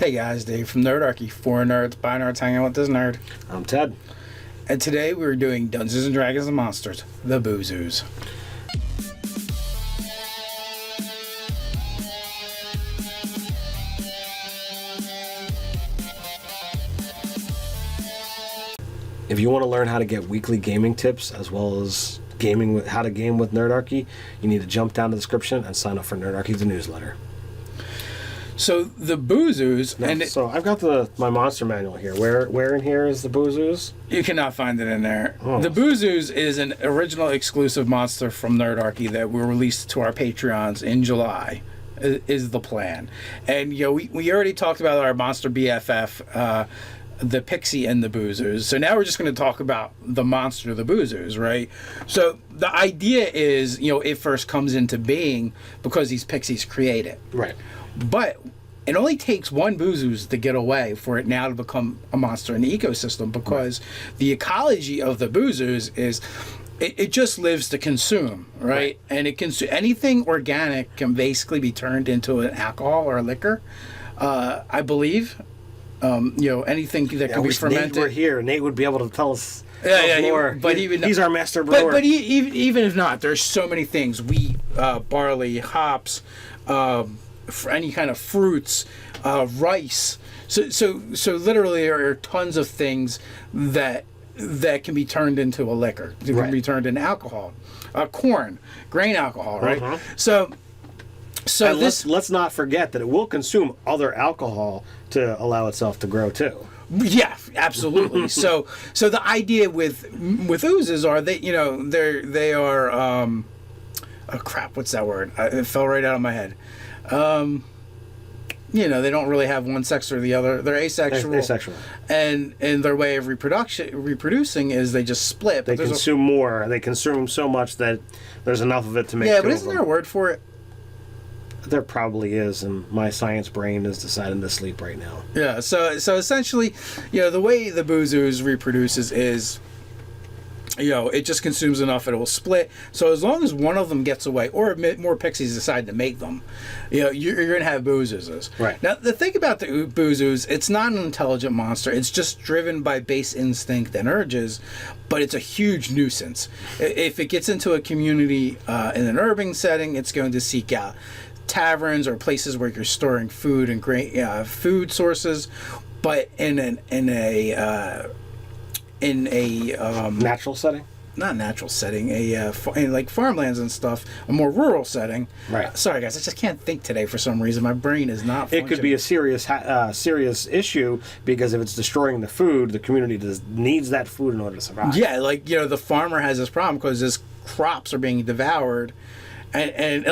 Hey guys, Dave from Nerdarchy. For nerds, by nerds, hanging with this nerd. I'm Ted. And today we're doing Dungeons and Dragons and Monsters, the Ooze. If you want to learn how to get weekly gaming tips as well as how to game with Nerdarchy, you need to jump down the description and sign up for Nerdarchy, the newsletter. So the Ooze, so I've got my monster manual here. Where in here is the Ooze? You cannot find it in there. Oh. The Ooze is an original exclusive monster from Nerdarchy that will release to our Patreons in July. Is the plan, and we already talked about our monster BFF. The Pixie and the Boozers. So now we're just going to talk about the monster, the Boozers, right? So the idea is, it first comes into being because these Pixies create it. Right. But it only takes one Boozers to get away for it now to become a monster in the ecosystem, because the ecology of the Boozers is it just lives to consume, right? And it can anything organic can basically be turned into an alcohol or a liquor, I believe. Anything that can be fermented. Nate were here. Nate would be able to tell us more. He's our master brewer. But even if not, there's so many things: wheat, barley, hops, any kind of fruits, rice. So literally, there are tons of things that can be turned into a liquor. It can be turned into alcohol, corn, grain alcohol, right? Uh-huh. So let's not forget that it will consume other alcohol to allow itself to grow too. Yeah, absolutely. so the idea with oozes are that they are oh crap, what's that word? It fell right out of my head. They don't really have one sex or the other. They're asexual. Asexual. And their way of reproducing is they just split. They consume more. They consume so much that there's enough of it to make. Yeah, but isn't there a word for it? There probably is, and my science brain is deciding to sleep right now. Yeah, so essentially, the way the Boozers reproduces is, it just consumes enough and it will split. So as long as one of them gets away, or more Pixies decide to make them, you're going to have Boozers. Right. Now, the thing about the Boozers, it's not an intelligent monster. It's just driven by base instinct and urges, but it's a huge nuisance. If it gets into a community in an urban setting, it's going to seek out taverns or places where you're storing food and great food sources, but in a natural setting, not natural setting, in like farmlands and stuff, a more rural setting. Right. Sorry guys, I just can't think today for some reason. My brain is not functioning. It could be a serious issue, because if it's destroying the food, the community needs that food in order to survive. Yeah, the farmer has this problem because his crops are being devoured. And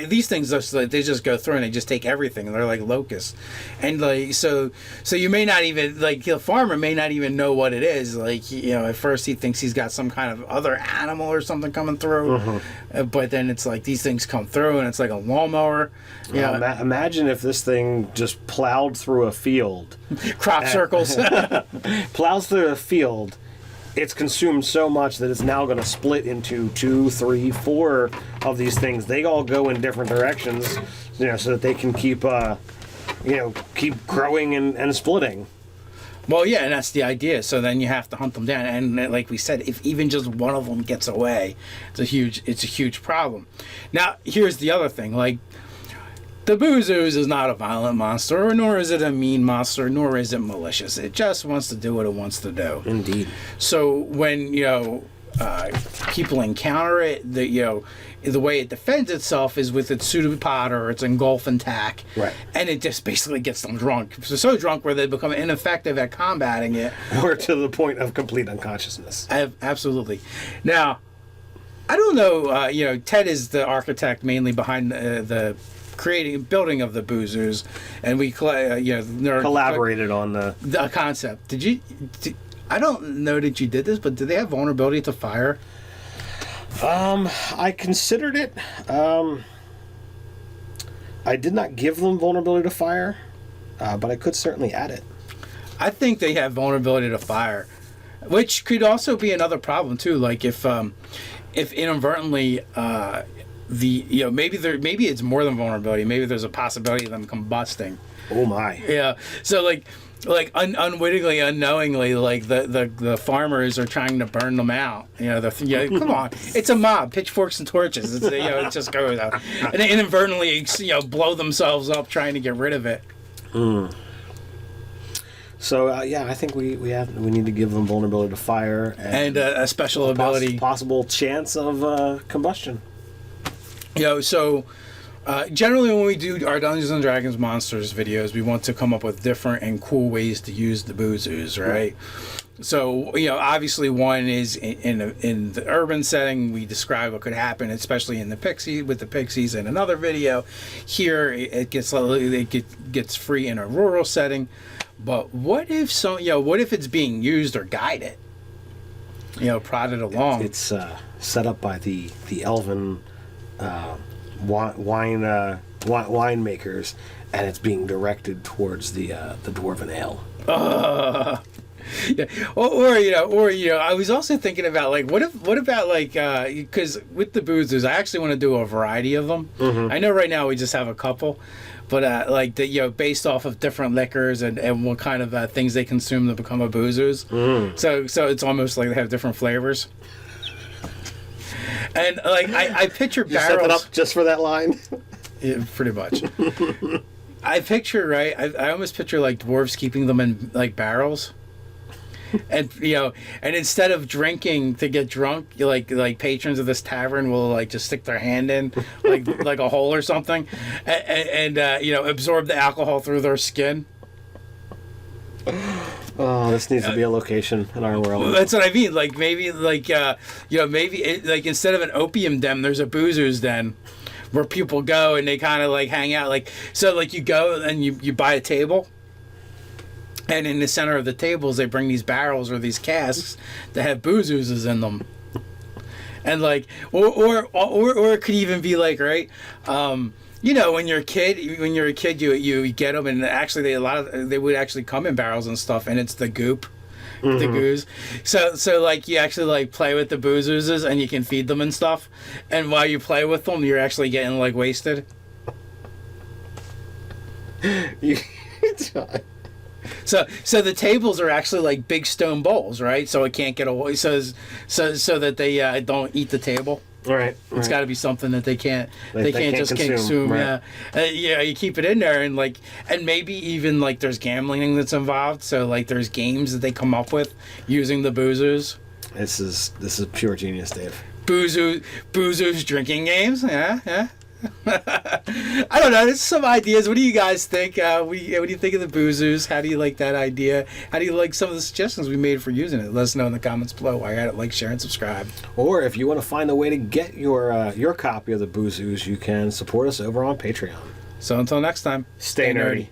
these things they just go through and they just take everything, and they're like locusts, and so you may not even the farmer may not even know what it is. At first he thinks he's got some kind of other animal or something coming through, but then it's like these things come through and it's like a lawnmower. Imagine if this thing just plowed through a field, crop circles, plows through a field. It's consumed so much that it's now going to split into 2, 3, 4 of these things. They all go in different directions, so that they can keep growing and splitting. Well, yeah, and that's the idea. So then you have to hunt them down, and like we said, if even just one of them gets away, it's a huge problem. Now, here's the other thing, the Ooze is not a violent monster, nor is it a mean monster, nor is it malicious. It just wants to do what it wants to do. Indeed. So when people encounter it, the way it defends itself is with its pseudopod or its engulf attack, right? And it just basically gets them drunk, so drunk where they become ineffective at combating it, or to the point of complete unconsciousness. Absolutely. Now, I don't know. Ted is the architect mainly behind the building of the Boozers, and we collaborated on the concept. I don't know that you did this, but did they have vulnerability to fire? I considered it. I did not give them vulnerability to fire, but I could certainly add it. I think they have vulnerability to fire, which could also be another problem too. Like if inadvertently maybe it's more than vulnerability. Maybe there's a possibility of them combusting. Oh my. Yeah. So unwittingly, unknowingly, like the farmers are trying to burn them out. Come on, it's a mob, pitchforks and torches. It's, it just goes out, and they inadvertently blow themselves up trying to get rid of it. So I think we need to give them vulnerability to fire and a special ability, possible chance of combustion. Generally, when we do our Dungeons and Dragons monsters videos, we want to come up with different and cool ways to use the Ooze, right? So, obviously, one is in the urban setting. We describe what could happen, especially in the Pixies in another video. Here, it gets free in a rural setting. But what if what if it's being used or guided? Prodded along. It's set up by the elven wine makers, and it's being directed towards the dwarven ale. Yeah. Or I was also thinking about what about because with the boozers, I actually want to do a variety of them. Mm-hmm. I know right now we just have a couple, but based off of different liquors and what kind of things they consume to become a boozers. Mm. So it's almost like they have different flavors. And I picture barrels. You set it up just for that line. Yeah, pretty much. I picture I almost picture dwarves keeping them in barrels. And and instead of drinking to get drunk, like patrons of this tavern will just stick their hand in like a hole or something, and absorb the alcohol through their skin. Oh, this needs to be a location in our world. That's what I mean. Maybe instead of an opium den, there's a boozer's den where people go and they kind of hang out. You go and you buy a table. And in the center of the tables, they bring these barrels or these casks that have booze oozes in them. And or it could even be right, when you're a kid, you get them, and actually they would actually come in barrels and stuff, and it's the goop, mm-hmm. the goose. So you actually play with the booze oozes, and you can feed them and stuff. And while you play with them, you're actually getting wasted. So the tables are actually big stone bowls, right? So it can't get away. So that they don't eat the table. Right. It's got to be something that they can't just consume. Right. Yeah. You keep it in there and maybe even there's gambling that's involved. So there's games that they come up with using the boozers. This is pure genius, Dave. Boozers drinking games. Yeah. I don't know. There's some ideas. What do you guys think? What do you think of the boozers? How do you like that idea? How do you like some of the suggestions we made for using it? Let us know in the comments below. I got it. Share, and subscribe. Or if you want to find a way to get your copy of the boozers, you can support us over on Patreon. So until next time, stay nerdy.